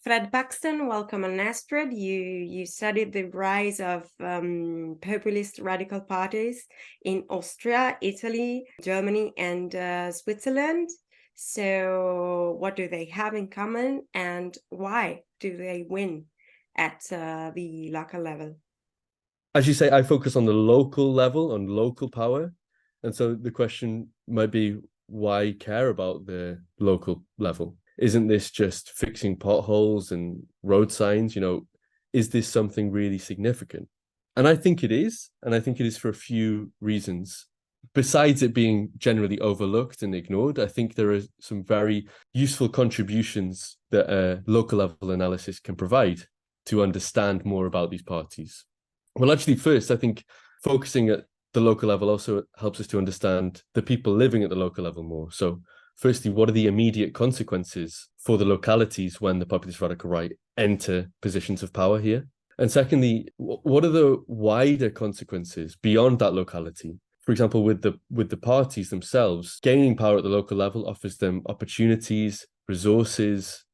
Fred Buxton, welcome on Astrid. You studied the rise of populist radical parties in Austria, Italy, Germany, and Switzerland. So what do they have in common, and why do they win at the local level? As you say, I focus on the local level, on local power. And so the question might be, why care about the local level? Isn't this just fixing potholes and road signs? Is this something really significant? And I think it is. And I think it is for a few reasons. Besides it being generally overlooked and ignored, I think there are some very useful contributions that a local level analysis can provide to understand more about these parties. Well, actually, first, I think focusing at the local level also helps us to understand the people living at the local level more. So, firstly, what are the immediate consequences for the localities when the populist radical right enter positions of power here? And secondly, what are the wider consequences beyond that locality? For example, with the parties themselves, gaining power at the local level offers them opportunities, resources,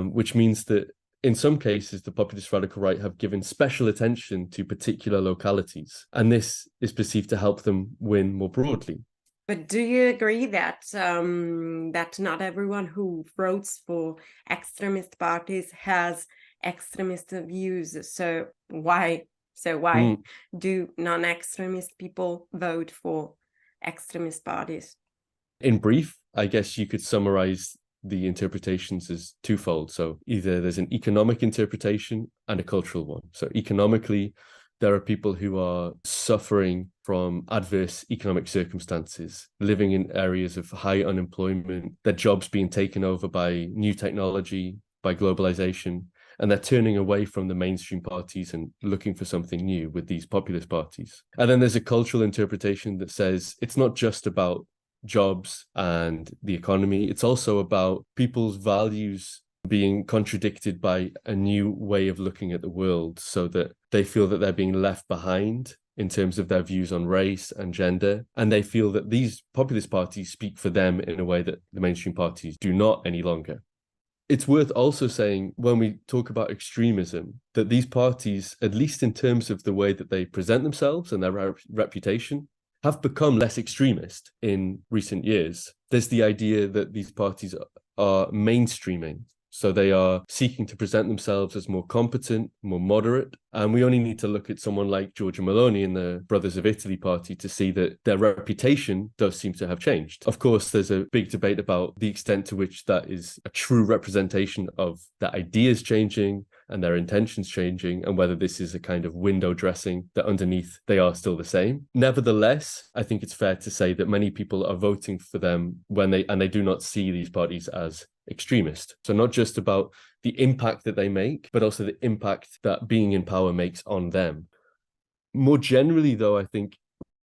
which means that in some cases, the populist radical right have given special attention to particular localities, and this is perceived to help them win more broadly. But do you agree that that not everyone who votes for extremist parties has extremist views? So why do non-extremist people vote for extremist parties? In brief, I guess you could summarize the interpretations as twofold. So either there's an economic interpretation and a cultural one. So economically, there are people who are suffering from adverse economic circumstances, living in areas of high unemployment, their jobs being taken over by new technology, by globalization, and they're turning away from the mainstream parties and looking for something new with these populist parties. And then there's a cultural interpretation that says it's not just about jobs and the economy. It's also about people's values being contradicted by a new way of looking at the world, so that they feel that they're being left behind in terms of their views on race and gender. And they feel that these populist parties speak for them in a way that the mainstream parties do not any longer. It's worth also saying, when we talk about extremism, that these parties, at least in terms of the way that they present themselves and their reputation, have become less extremist in recent years. There's the idea that these parties are mainstreaming. So they are seeking to present themselves as more competent, more moderate. And we only need to look at someone like Giorgia Meloni in the Brothers of Italy party to see that their reputation does seem to have changed. Of course, there's a big debate about the extent to which that is a true representation of their ideas changing and their intentions changing, and whether this is a kind of window dressing that underneath they are still the same. Nevertheless, I think it's fair to say that many people are voting for them and they do not see these parties as extremist. So not just about the impact that they make, but also the impact that being in power makes on them. More generally, though, I think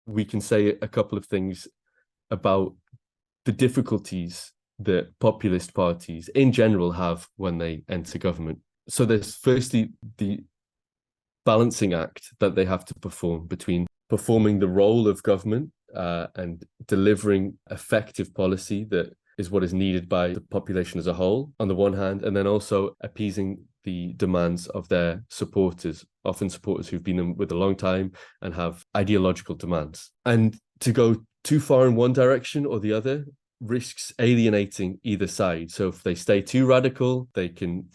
we can say a couple of things about the difficulties that populist parties in general have when they enter government. So there's firstly the balancing act that they have to perform between performing the role of government and delivering effective policy that is what is needed by the population as a whole, on the one hand, and then also appeasing the demands of their supporters, often supporters who've been with a long time and have ideological demands. And to go too far in one direction or the other risks alienating either side. So if they stay too radical, they can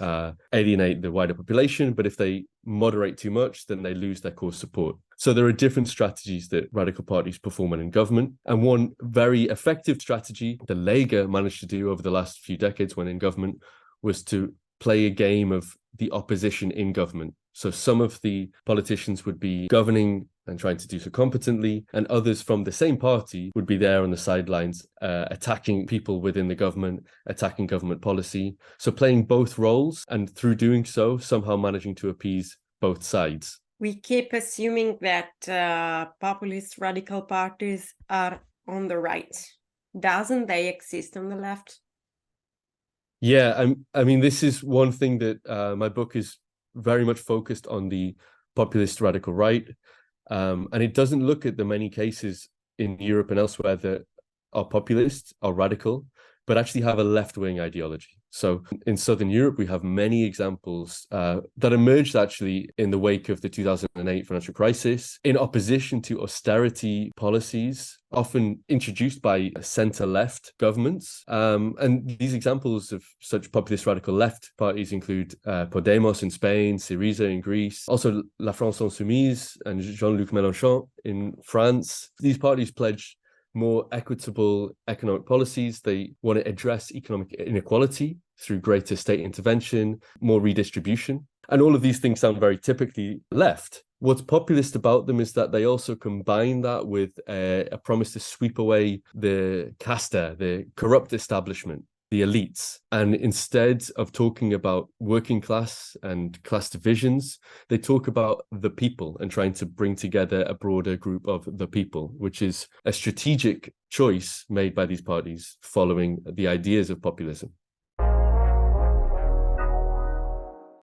alienate the wider population, but if they moderate too much, then they lose their core support. So there are different strategies that radical parties perform when in government. And one very effective strategy the Lega managed to do over the last few decades when in government was to play a game of the opposition in government. So some of the politicians would be governing and trying to do so competently, and others from the same party would be there on the sidelines, attacking people within the government, attacking government policy. So playing both roles, and through doing so, somehow managing to appease both sides. We keep assuming that populist radical parties are on the right. Doesn't they exist on the left? Yeah, I mean, this is one thing that my book is very much focused on, the populist radical right. And it doesn't look at the many cases in Europe and elsewhere that are populist, are radical, but actually have a left-wing ideology. So in Southern Europe, we have many examples that emerged actually in the wake of the 2008 financial crisis in opposition to austerity policies often introduced by centre-left governments. And these examples of such populist radical left parties include Podemos in Spain, Syriza in Greece, also La France Insoumise and Jean-Luc Mélenchon in France. These parties pledge more equitable economic policies. They want to address economic inequality through greater state intervention, more redistribution. And all of these things sound very typically left. What's populist about them is that they also combine that with a promise to sweep away the casta, the corrupt establishment, the elites. And instead of talking about working class and class divisions, they talk about the people and trying to bring together a broader group of the people, which is a strategic choice made by these parties following the ideas of populism.